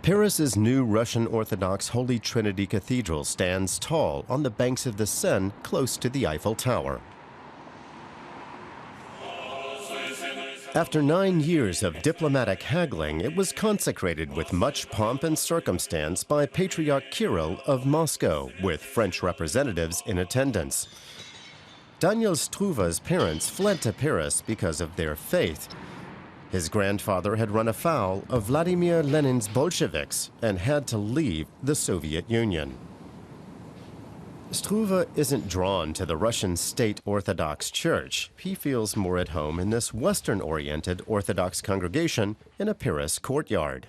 Paris's new Russian Orthodox Holy Trinity Cathedral stands tall on the banks of the Seine, close to the Eiffel Tower. After 9 years of diplomatic haggling, it was consecrated with much pomp and circumstance by Patriarch Kirill of Moscow, with French representatives in attendance. Daniel Struve's parents fled to Paris because of their faith. His grandfather had run afoul of Vladimir Lenin's Bolsheviks and had to leave the Soviet Union. Struve isn't drawn to the Russian State Orthodox Church. He feels more at home in this Western-oriented Orthodox congregation in a Paris courtyard.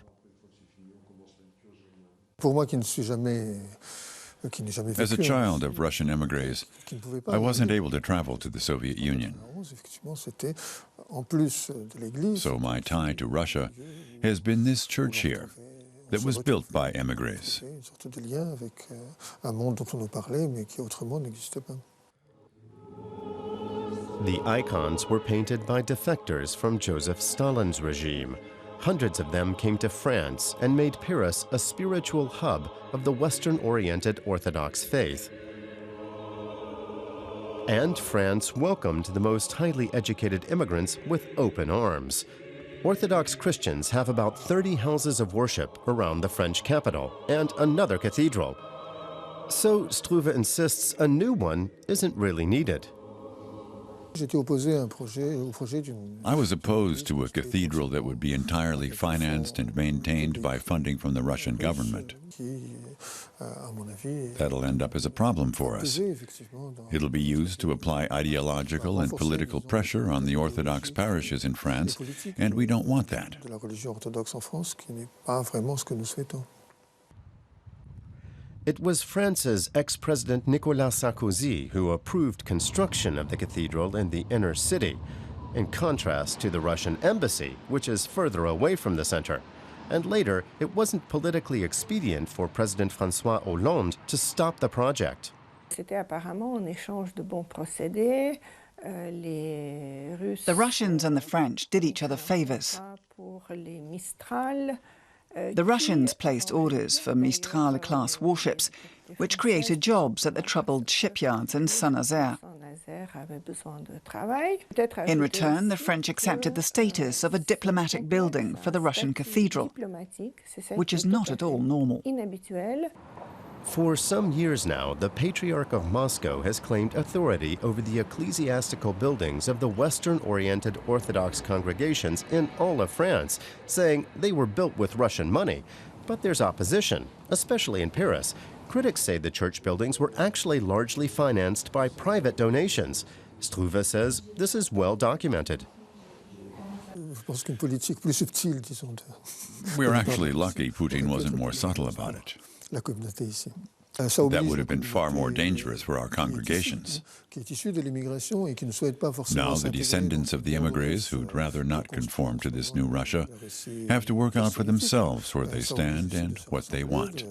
As a child of Russian emigres, I wasn't able to travel to the Soviet Union. So my tie to Russia has been this church here that was built by emigres. The icons were painted by defectors from Joseph Stalin's regime. Hundreds of them came to France and made Paris a spiritual hub of the Western-oriented Orthodox faith. And France welcomed the most highly educated immigrants with open arms. Orthodox Christians have about 30 houses of worship around the French capital and another cathedral. So Struve insists a new one isn't really needed. I was opposed to a cathedral that would be entirely financed and maintained by funding from the Russian government. That'll end up as a problem for us. It'll be used to apply ideological and political pressure on the Orthodox parishes in France, and we don't want that. It was France's ex-president Nicolas Sarkozy who approved construction of the cathedral in the inner city, in contrast to the Russian embassy, which is further away from the center. And later, it wasn't politically expedient for President François Hollande to stop the project. The Russians and the French did each other favors. The Russians placed orders for Mistral-class warships, which created jobs at the troubled shipyards in Saint-Nazaire. In return, the French accepted the status of a diplomatic building for the Russian cathedral, which is not at all normal. For some years now, the Patriarch of Moscow has claimed authority over the ecclesiastical buildings of the Western-oriented Orthodox congregations in all of France, saying they were built with Russian money. But there's opposition, especially in Paris. Critics say the church buildings were actually largely financed by private donations. Struve says this is well documented. We're actually lucky Putin wasn't more subtle about it. That would have been far more dangerous for our congregations. Now the descendants of the emigres, who'd rather not conform to this new Russia, have to work out for themselves where they stand and what they want.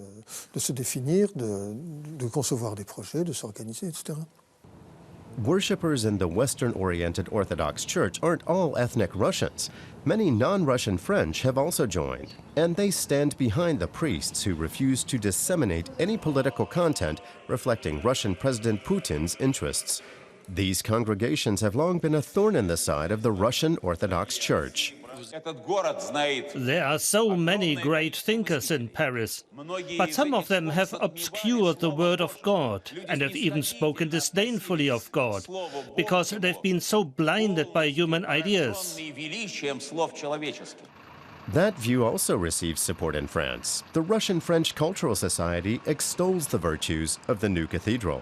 Worshippers in the Western-oriented Orthodox Church aren't all ethnic Russians. Many non-Russian French have also joined, and they stand behind the priests who refuse to disseminate any political content reflecting Russian President Putin's interests. These congregations have long been a thorn in the side of the Russian Orthodox Church. There are so many great thinkers in Paris, but some of them have obscured the word of God and have even spoken disdainfully of God, because they've been so blinded by human ideas. That view also receives support in France. The Russian-French Cultural Society extols the virtues of the new cathedral.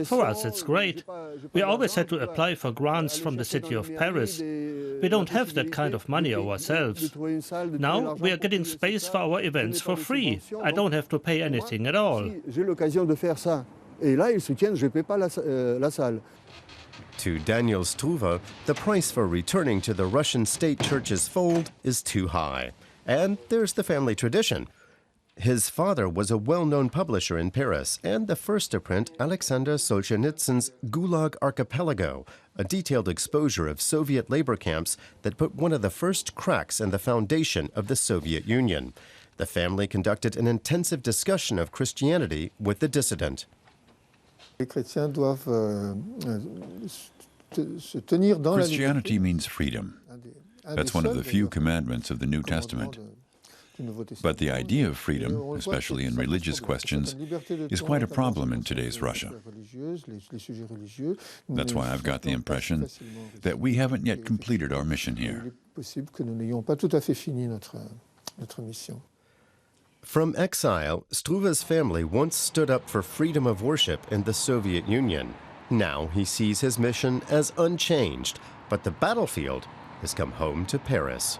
For us, it's great. We always had to apply for grants from the city of Paris. We don't have that kind of money ourselves. Now we are getting space for our events for free. I don't have to pay anything at all. To Daniel Struve, the price for returning to the Russian state church's fold is too high. And there's the family tradition. His father was a well-known publisher in Paris and the first to print Alexander Solzhenitsyn's Gulag Archipelago, a detailed exposure of Soviet labor camps that put one of the first cracks in the foundation of the Soviet Union. The family conducted an intensive discussion of Christianity with the dissident. Christianity means freedom. That's one of the few commandments of the New Testament. But the idea of freedom, especially in religious questions, is quite a problem in today's Russia. That's why I've got the impression that we haven't yet completed our mission here. From exile, Struve's family once stood up for freedom of worship in the Soviet Union. Now he sees his mission as unchanged, but the battlefield has come home to Paris.